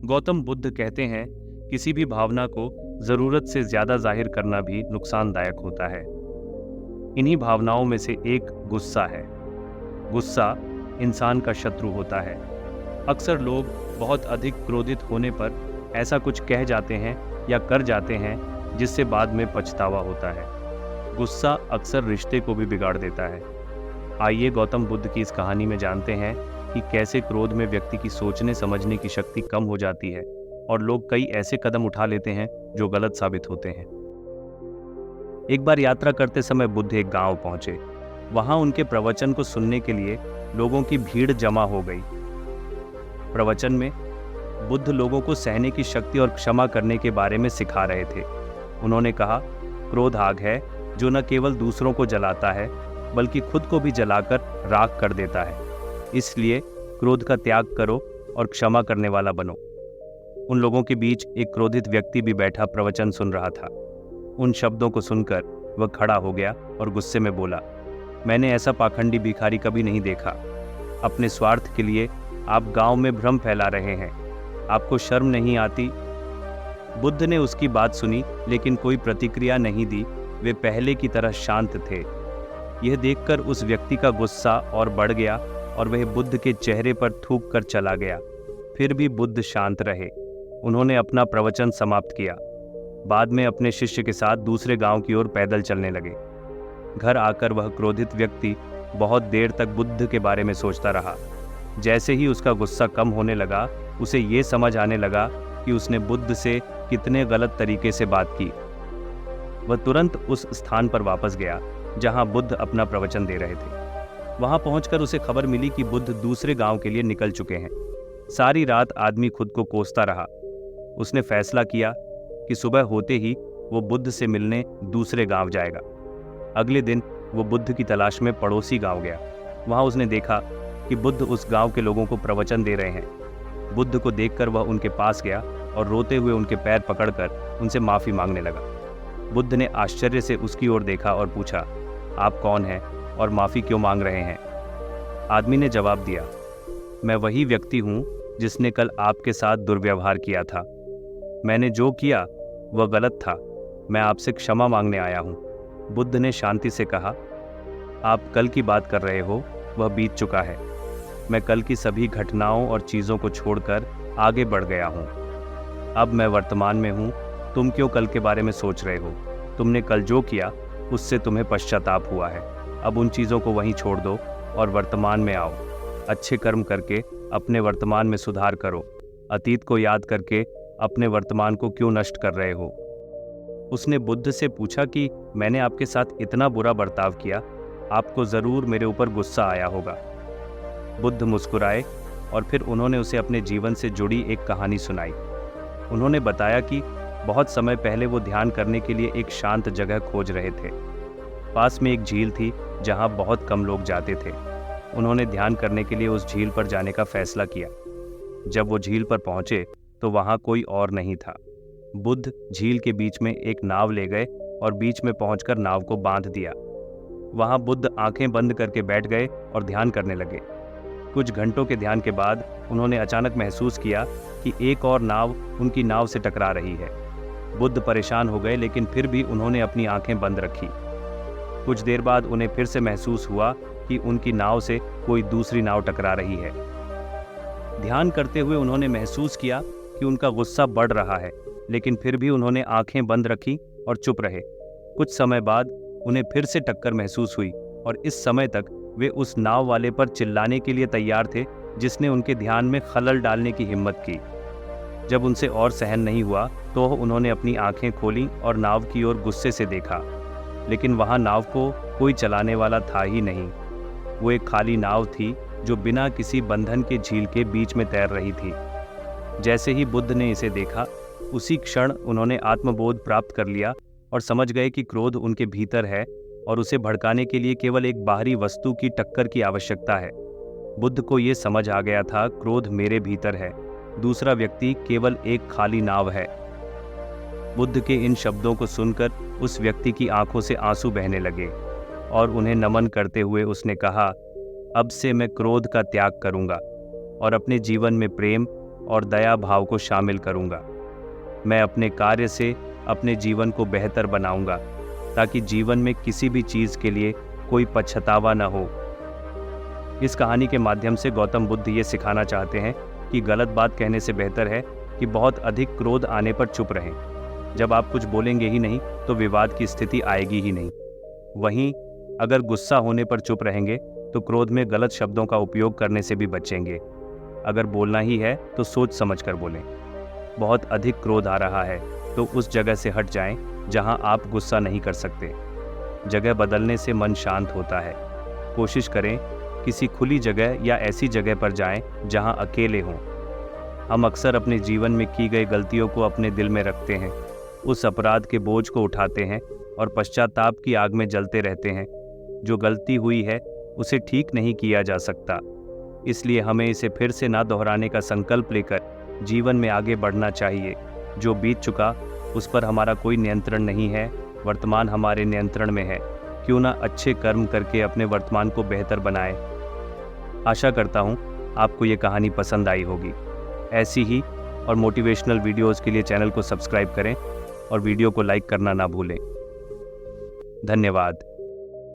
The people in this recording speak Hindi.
गौतम बुद्ध कहते हैं, किसी भी भावना को जरूरत से ज्यादा जाहिर करना भी नुकसानदायक होता है। इन्हीं भावनाओं में से एक गुस्सा है। गुस्सा इंसान का शत्रु होता है। अक्सर लोग बहुत अधिक क्रोधित होने पर ऐसा कुछ कह जाते हैं या कर जाते हैं जिससे बाद में पछतावा होता है। गुस्सा अक्सर रिश्ते को भी बिगाड़ देता है। आइए गौतम बुद्ध की इस कहानी में जानते हैं कि कैसे क्रोध में व्यक्ति की सोचने समझने की शक्ति कम हो जाती है और लोग कई ऐसे कदम उठा लेते हैं जो गलत साबित होते हैं। एक बार यात्रा करते समय बुद्ध एक गांव पहुंचे। वहां उनके प्रवचन को सुनने के लिए लोगों की भीड़ जमा हो गई। प्रवचन में बुद्ध लोगों को सहने की शक्ति और क्षमा करने के बारे में सिखा रहे थे। उन्होंने कहा, क्रोध आग है जो न केवल दूसरों को जलाता है बल्कि खुद को भी जलाकर राख कर देता है। इसलिए क्रोध का त्याग करो और क्षमा करने वाला बनो। उन लोगों के बीच एक क्रोधित व्यक्ति भी बैठा प्रवचन सुन रहा था। उन शब्दों को सुनकर वह खड़ा हो गया और गुस्से में बोला, मैंने ऐसा पाखंडी भिखारी कभी नहीं देखा। अपने स्वार्थ के लिए आप गांव में भ्रम फैला रहे हैं। आपको शर्म नहीं आती? बुद्ध ने उसकी बात सुनी लेकिन कोई प्रतिक्रिया नहीं दी। वे पहले की तरह शांत थे। यह देखकर उस व्यक्ति का गुस्सा और बढ़ गया और वह बुद्ध के चेहरे पर थूक कर चला गया। फिर भी बुद्ध शांत रहे। उन्होंने अपना प्रवचन समाप्त किया। बाद में अपने शिष्य के साथ दूसरे गांव की ओर पैदल चलने लगे। घर आकर वह क्रोधित व्यक्ति बहुत देर तक बुद्ध के बारे में सोचता रहा। जैसे ही उसका गुस्सा कम होने लगा, उसे ये समझ आने लगा कि उसने बुद्ध से कितने गलत तरीके से बात की। वह तुरंत उस स्थान पर वापस गया जहां बुद्ध अपना प्रवचन दे रहे थे। वहां पहुंचकर उसे खबर मिली कि बुद्ध दूसरे गांव के लिए निकल चुके हैं। सारी रात आदमी खुद को कोसता रहा। उसने फैसला किया कि सुबह होते ही वो बुद्ध से मिलने दूसरे गांव जाएगा। अगले दिन वो बुद्ध की तलाश में पड़ोसी गांव गया। वहां उसने देखा कि बुद्ध उस गांव के लोगों को प्रवचन दे रहे हैं। बुद्ध को देखकर वह उनके पास गया और रोते हुए उनके पैर पकड़कर उनसे माफी मांगने लगा। बुद्ध ने आश्चर्य से उसकी ओर देखा और पूछा, आप कौन हैं और माफी क्यों मांग रहे हैं? आदमी ने जवाब दिया, मैं वही व्यक्ति हूँ जिसने कल आपके साथ दुर्व्यवहार किया था। मैंने जो किया वह गलत था। मैं आपसे क्षमा मांगने आया हूँ। बुद्ध ने शांति से कहा, आप कल की बात कर रहे हो, वह बीत चुका है। मैं कल की सभी घटनाओं और चीज़ों को छोड़कर आगे बढ़ गया हूँ। अब मैं वर्तमान में हूँ। तुम क्यों कल के बारे में सोच रहे हो? तुमने कल जो किया उससे तुम्हें पश्चाताप हुआ है। अब उन चीज़ों को वहीं छोड़ दो और वर्तमान में आओ। अच्छे कर्म करके अपने वर्तमान में सुधार करो। अतीत को याद करके अपने वर्तमान को क्यों नष्ट कर रहे हो? उसने बुद्ध से पूछा कि मैंने आपके साथ इतना बुरा बर्ताव किया, आपको ज़रूर मेरे ऊपर गुस्सा आया होगा। बुद्ध मुस्कुराए और फिर उन्होंने उसे अपने जीवन से जुड़ी एक कहानी सुनाई। उन्होंने बताया कि बहुत समय पहले वो ध्यान करने के लिए एक शांत जगह खोज रहे थे। पास में एक झील थी जहाँ बहुत कम लोग जाते थे। उन्होंने ध्यान करने के लिए उस झील पर जाने का फैसला किया। जब वो झील पर पहुंचे तो वहाँ कोई और नहीं था। बुद्ध झील के बीच में एक नाव ले गए और बीच में पहुंचकर नाव को बांध दिया। वहाँ बुद्ध आंखें बंद करके बैठ गए और ध्यान करने लगे। कुछ घंटों के ध्यान के बाद उन्होंने अचानक महसूस किया कि एक और नाव उनकी नाव से टकरा रही है। बुद्ध परेशान हो गए लेकिन फिर भी उन्होंने अपनी आंखें बंद रखी। कुछ देर बाद उन्हें फिर से महसूस हुआ कि उनकी नाव से कोई दूसरी नाव टकरा रही है। ध्यान करते हुए उन्होंने महसूस किया कि उनका गुस्सा बढ़ रहा है, लेकिन फिर भी उन्होंने आंखें बंद रखी और चुप रहे। कुछ समय बाद उन्हें फिर से टक्कर महसूस हुई और इस समय तक वे उस नाव वाले पर चिल्लाने के लिए तैयार थे जिसने उनके ध्यान में खलल डालने की हिम्मत की। जब उनसे और सहन नहीं हुआ तो उन्होंने अपनी आंखें खोलीं और नाव की ओर गुस्से से देखा, लेकिन वहां नाव को कोई चलाने वाला था ही नहीं। वो एक खाली नाव थी जो बिना किसी बंधन के झील के बीच में तैर रही थी। जैसे ही बुद्ध ने इसे देखा, उसी क्षण उन्होंने आत्मबोध प्राप्त कर लिया और समझ गए कि क्रोध उनके भीतर है और उसे भड़काने के लिए केवल एक बाहरी वस्तु की टक्कर की आवश्यकता है। बुद्ध को ये समझ आ गया था, क्रोध मेरे भीतर है, दूसरा व्यक्ति केवल एक खाली नाव है। बुद्ध के इन शब्दों को सुनकर उस व्यक्ति की आंखों से आंसू बहने लगे और उन्हें नमन करते हुए उसने कहा, अब से मैं क्रोध का त्याग करूंगा और अपने जीवन में प्रेम, और दया भाव को शामिल करूंगा। मैं अपने कार्य से अपने जीवन को बेहतर बनाऊंगा ताकि जीवन में किसी भी चीज़ के लिए कोई पछतावा न हो। इस कहानी के माध्यम से गौतम बुद्ध ये सिखाना चाहते हैं कि गलत बात कहने से बेहतर है कि बहुत अधिक क्रोध आने पर चुप रहें। जब आप कुछ बोलेंगे ही नहीं तो विवाद की स्थिति आएगी ही नहीं। वहीं अगर गुस्सा होने पर चुप रहेंगे तो क्रोध में गलत शब्दों का उपयोग करने से भी बचेंगे। अगर बोलना ही है तो सोच समझ कर बोलें। बहुत अधिक क्रोध आ रहा है तो उस जगह से हट जाएं जहां आप गुस्सा नहीं कर सकते। जगह बदलने से मन शांत होता है। कोशिश करें किसी खुली जगह या ऐसी जगह पर जाएं जहां अकेले हों। हम अक्सर अपने जीवन में की गई गलतियों को अपने दिल में रखते हैं, उस अपराध के बोझ को उठाते हैं और पश्चाताप की आग में जलते रहते हैं। जो गलती हुई है उसे ठीक नहीं किया जा सकता, इसलिए हमें इसे फिर से ना दोहराने का संकल्प लेकर जीवन में आगे बढ़ना चाहिए। जो बीत चुका उस पर हमारा कोई नियंत्रण नहीं है, वर्तमान हमारे नियंत्रण में है। क्यों ना अच्छे कर्म करके अपने वर्तमान को बेहतर बनाएं। आशा करता हूँ आपको ये कहानी पसंद आई होगी। ऐसी ही और मोटिवेशनल वीडियोस के लिए चैनल को सब्सक्राइब करें और वीडियो को लाइक करना ना भूलें। धन्यवाद।